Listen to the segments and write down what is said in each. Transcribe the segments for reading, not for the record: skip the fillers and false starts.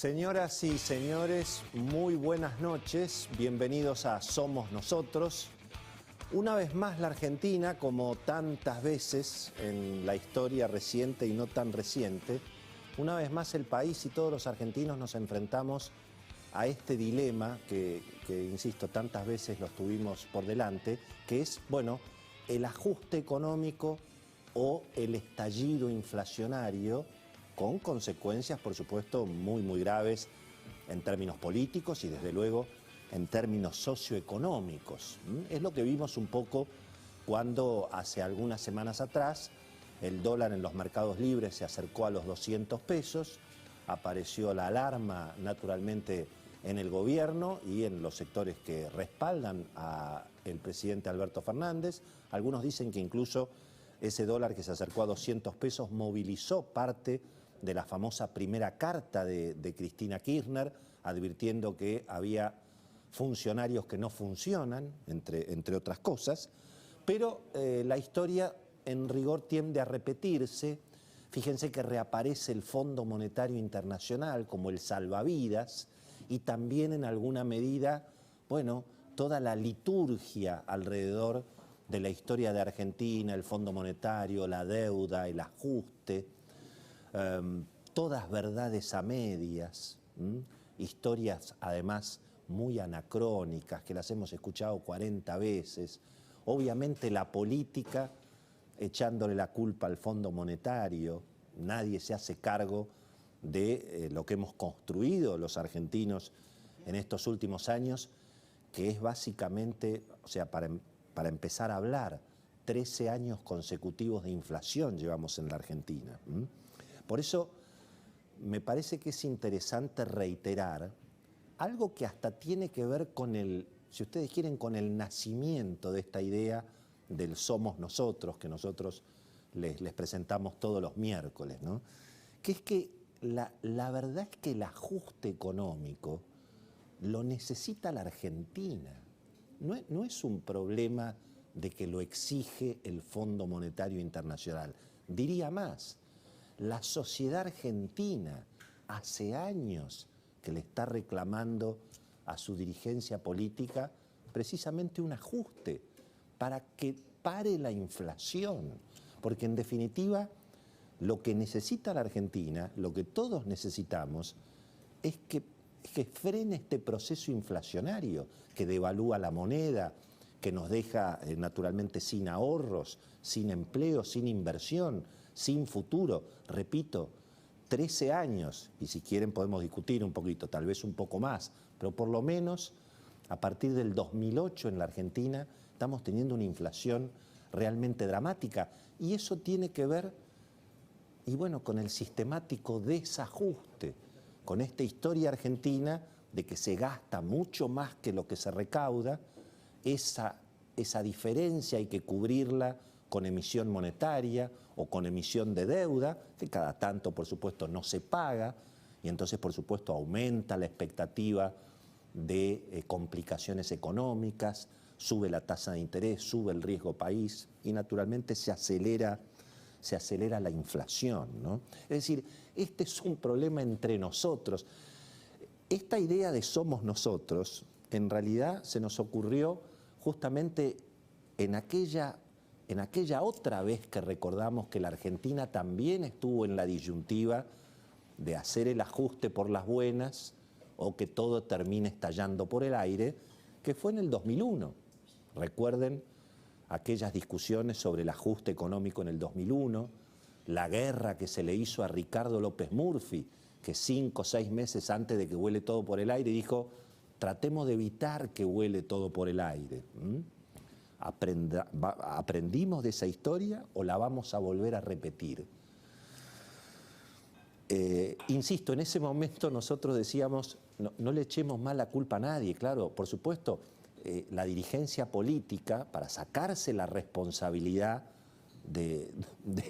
Señoras y señores, muy buenas noches, bienvenidos a Somos Nosotros. Una vez más la Argentina, como tantas veces en la historia reciente y no tan reciente, una vez más el país y todos los argentinos nos enfrentamos a este dilema que insisto, tantas veces los tuvimos por delante, que es, bueno, el ajuste económico o el estallido inflacionario, con consecuencias, por supuesto, muy graves en términos políticos y, desde luego, en términos socioeconómicos. Es lo que vimos un poco cuando hace algunas semanas atrás el dólar en los mercados libres se acercó a los 200 pesos, apareció la alarma, naturalmente, en el gobierno y en los sectores que respaldan al presidente Alberto Fernández. Algunos dicen que incluso ese dólar que se acercó a 200 pesos movilizó parte de la famosa primera carta de Cristina Kirchner, advirtiendo que había funcionarios que no funcionan, entre otras cosas, pero la historia en rigor tiende a repetirse. Fíjense que reaparece el Fondo Monetario Internacional como el salvavidas y también en alguna medida, bueno, toda la liturgia alrededor de la historia de Argentina, el Fondo Monetario, la deuda, el ajuste, todas verdades a medias, historias además muy anacrónicas que las hemos escuchado 40 veces, obviamente la política echándole la culpa al Fondo Monetario, nadie se hace cargo de lo que hemos construido los argentinos en estos últimos años, que es básicamente, o sea, para empezar a hablar, 13 años consecutivos de inflación llevamos en la Argentina. Por eso me parece que es interesante reiterar algo que hasta tiene que ver con si ustedes quieren, con el nacimiento de esta idea del Somos Nosotros, que nosotros les presentamos todos los miércoles, ¿no? Que es que la verdad es que el ajuste económico lo necesita la Argentina. No es un problema de que lo exige el Fondo Monetario Internacional. Diría más, la sociedad argentina hace años que le está reclamando a su dirigencia política precisamente un ajuste para que pare la inflación. Porque en definitiva, lo que necesita la Argentina, lo que todos necesitamos, es que frene este proceso inflacionario que devalúa la moneda, que nos deja naturalmente sin ahorros, sin empleo, sin inversión, sin futuro. Repito, 13 años, y si quieren podemos discutir un poquito, tal vez un poco más, pero por lo menos a partir del 2008 en la Argentina estamos teniendo una inflación realmente dramática, y eso tiene que ver, y bueno, con el sistemático desajuste, con esta historia argentina de que se gasta mucho más que lo que se recauda. Esa diferencia hay que cubrirla con emisión monetaria o con emisión de deuda, que cada tanto, por supuesto, no se paga, y entonces, por supuesto, aumenta la expectativa de complicaciones económicas, sube la tasa de interés, sube el riesgo país y, naturalmente, se acelera la inflación, ¿no? Es decir, este es un problema entre nosotros. Esta idea de Somos Nosotros, en realidad, se nos ocurrió justamente en aquella otra vez que recordamos que la Argentina también estuvo en la disyuntiva de hacer el ajuste por las buenas o que todo termine estallando por el aire, que fue en el 2001. Recuerden aquellas discusiones sobre el ajuste económico en el 2001, la guerra que se le hizo a Ricardo López Murphy, que 5 o 6 meses antes de que huele todo por el aire dijo: tratemos de evitar que huele todo por el aire. ¿Aprendimos de esa historia o la vamos a volver a repetir? Insisto, en ese momento nosotros decíamos, no le echemos más la culpa a nadie. Claro, por supuesto, la dirigencia política, para sacarse la responsabilidad del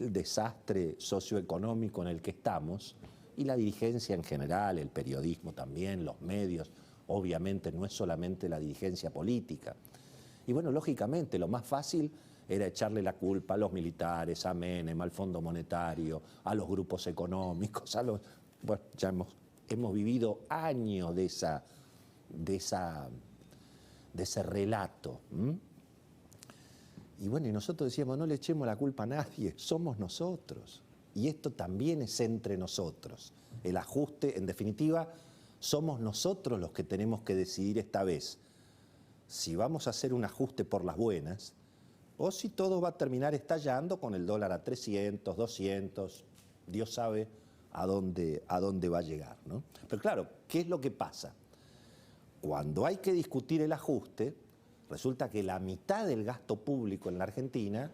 desastre socioeconómico en el que estamos, y la dirigencia en general, el periodismo también, los medios, obviamente no es solamente la dirigencia política. Y bueno, lógicamente, lo más fácil era echarle la culpa a los militares, a Menem, al Fondo Monetario, a los grupos económicos, bueno, ya hemos hemos vivido años de ese relato. Y bueno, y nosotros decíamos, no le echemos la culpa a nadie, somos nosotros. Y esto también es entre nosotros. El ajuste, en definitiva, somos nosotros los que tenemos que decidir esta vez si vamos a hacer un ajuste por las buenas o si todo va a terminar estallando con el dólar a 300, 200, Dios sabe a dónde va a llegar, ¿no? Pero claro, ¿qué es lo que pasa? Cuando hay que discutir el ajuste, resulta que la mitad del gasto público en la Argentina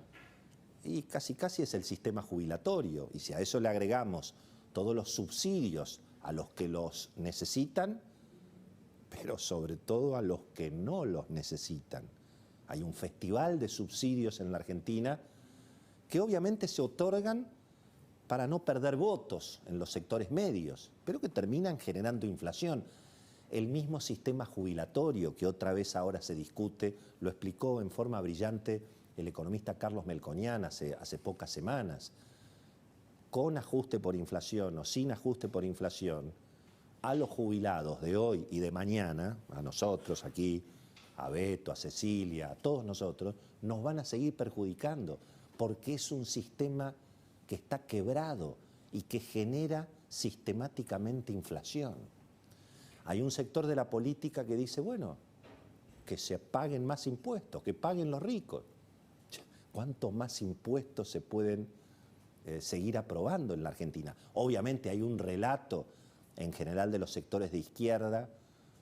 y casi es el sistema jubilatorio. Y si a eso le agregamos todos los subsidios a los que los necesitan, pero sobre todo a los que no los necesitan. Hay un festival de subsidios en la Argentina que obviamente se otorgan para no perder votos en los sectores medios, pero que terminan generando inflación. El mismo sistema jubilatorio que otra vez ahora se discute, lo explicó en forma brillante el economista Carlos Melconian hace pocas semanas. Con ajuste por inflación o sin ajuste por inflación, a los jubilados de hoy y de mañana, a nosotros aquí, a Beto, a Cecilia, a todos nosotros, nos van a seguir perjudicando, porque es un sistema que está quebrado y que genera sistemáticamente inflación. Hay un sector de la política que dice, bueno, que se paguen más impuestos, que paguen los ricos. ¿Cuántos más impuestos se pueden seguir aprobando en la Argentina? Obviamente hay un relato en general de los sectores de izquierda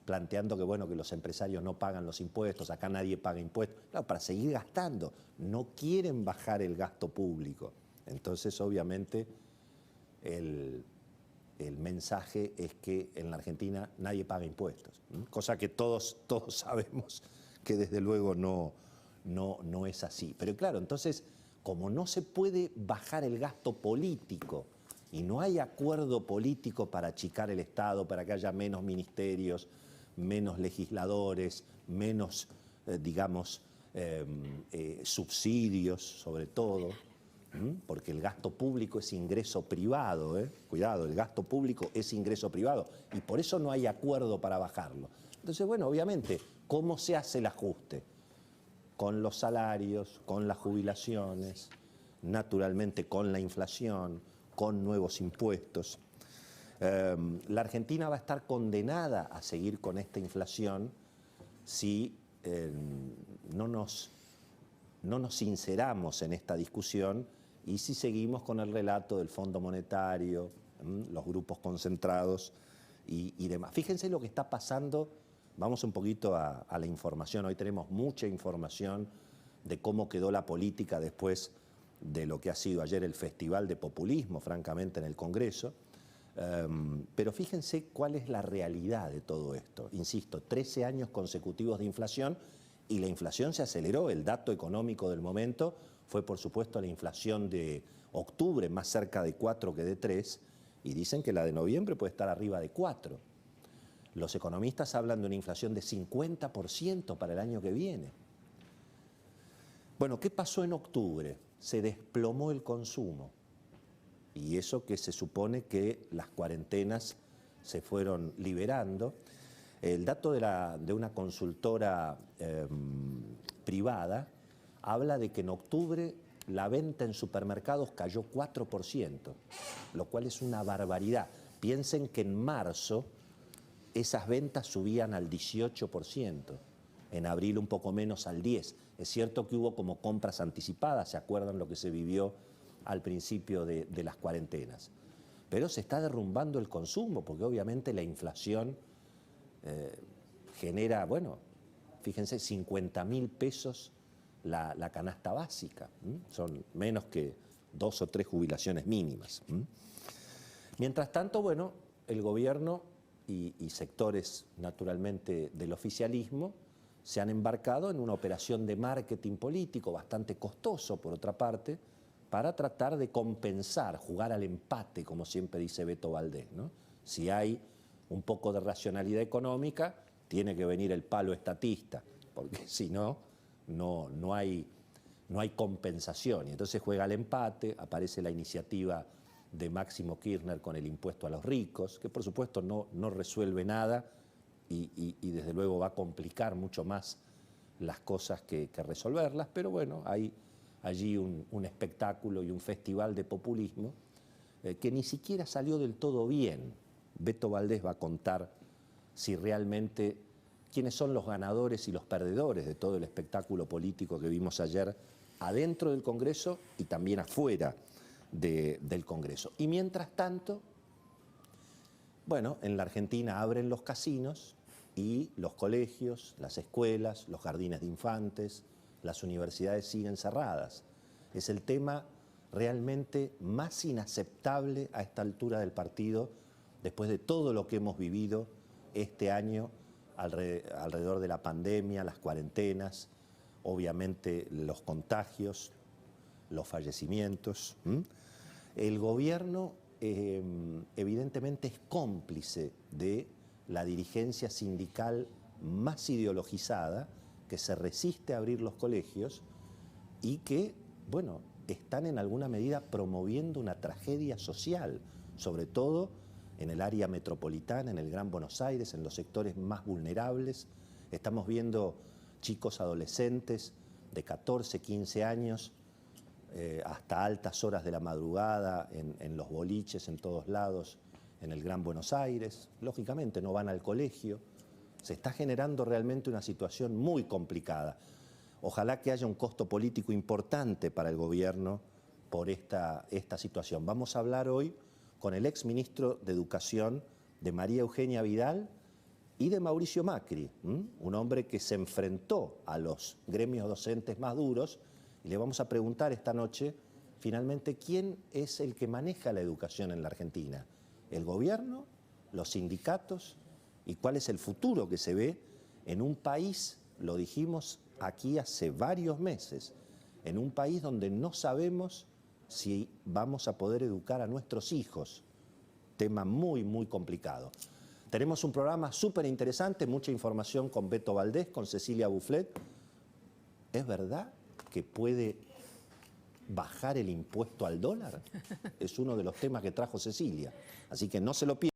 planteando que, bueno, que los empresarios no pagan los impuestos, acá nadie paga impuestos. Claro, para seguir gastando, no quieren bajar el gasto público. Entonces, obviamente, el mensaje es que en la Argentina nadie paga impuestos, cosa que todos sabemos que desde luego no es así. Pero claro, entonces, como no se puede bajar el gasto político y no hay acuerdo político para achicar el Estado, para que haya menos ministerios, menos legisladores, menos, subsidios sobre todo, porque el gasto público es ingreso privado, cuidado, el gasto público es ingreso privado y por eso no hay acuerdo para bajarlo. Entonces, bueno, obviamente, ¿cómo se hace el ajuste? Con los salarios, con las jubilaciones, naturalmente con la inflación, con nuevos impuestos. La Argentina va a estar condenada a seguir con esta inflación si no nos sinceramos en esta discusión y si seguimos con el relato del Fondo Monetario, los grupos concentrados y demás. Fíjense lo que está pasando. Vamos un poquito a la información. Hoy tenemos mucha información de cómo quedó la política después de lo que ha sido ayer el festival de populismo, francamente, en el Congreso. Pero fíjense cuál es la realidad de todo esto. Insisto, 13 años consecutivos de inflación y la inflación se aceleró. El dato económico del momento fue, por supuesto, la inflación de octubre, más cerca de 4 que de 3, y dicen que la de noviembre puede estar arriba de 4. Los economistas hablan de una inflación de 50% para el año que viene. Bueno, ¿qué pasó en octubre? Se desplomó el consumo. Y eso que se supone que las cuarentenas se fueron liberando. El dato de una consultora privada habla de que en octubre la venta en supermercados cayó 4%, lo cual es una barbaridad. Piensen que en marzo esas ventas subían al 18%, en abril un poco menos al 10%. Es cierto que hubo como compras anticipadas, ¿se acuerdan lo que se vivió al principio de las cuarentenas? Pero se está derrumbando el consumo, porque obviamente la inflación genera, bueno, fíjense, 50.000 pesos la canasta básica. Son menos que 2 o 3 jubilaciones mínimas. Mientras tanto, bueno, el gobierno y sectores naturalmente del oficialismo se han embarcado en una operación de marketing político bastante costoso, por otra parte, para tratar de compensar, jugar al empate, como siempre dice Beto Valdés, ¿no? Si hay un poco de racionalidad económica, tiene que venir el palo estatista, porque si no, no hay compensación. Y entonces juega al empate, aparece la iniciativa de Máximo Kirchner con el impuesto a los ricos, que por supuesto no resuelve nada y desde luego va a complicar mucho más las cosas que resolverlas, pero bueno, hay allí un espectáculo y un festival de populismo que ni siquiera salió del todo bien. Beto Valdés va a contar si realmente quiénes son los ganadores y los perdedores de todo el espectáculo político que vimos ayer adentro del Congreso y también afuera del Congreso. Y mientras tanto, bueno, en la Argentina abren los casinos y los colegios, las escuelas, los jardines de infantes, las universidades siguen cerradas. Es el tema realmente más inaceptable a esta altura del partido, después de todo lo que hemos vivido este año alrededor de la pandemia, las cuarentenas, obviamente los contagios, los fallecimientos. El gobierno evidentemente es cómplice de la dirigencia sindical más ideologizada, que se resiste a abrir los colegios y que, bueno, están en alguna medida promoviendo una tragedia social, sobre todo en el área metropolitana, en el Gran Buenos Aires, en los sectores más vulnerables. Estamos viendo chicos adolescentes de 14, 15 años, hasta altas horas de la madrugada, en los boliches, en todos lados, en el Gran Buenos Aires. Lógicamente no van al colegio. Se está generando realmente una situación muy complicada. Ojalá que haya un costo político importante para el gobierno por esta situación. Vamos a hablar hoy con el exministro de Educación de María Eugenia Vidal y de Mauricio Macri, un hombre que se enfrentó a los gremios docentes más duros, y le vamos a preguntar esta noche, finalmente, ¿quién es el que maneja la educación en la Argentina? ¿El gobierno? ¿Los sindicatos? ¿Y cuál es el futuro que se ve en un país, lo dijimos aquí hace varios meses, en un país donde no sabemos si vamos a poder educar a nuestros hijos? Tema muy, muy complicado. Tenemos un programa súper interesante, mucha información con Beto Valdés, con Cecilia Bufflet. ¿Es verdad que puede bajar el impuesto al dólar? Es uno de los temas que trajo Cecilia, así que no se lo pierdan.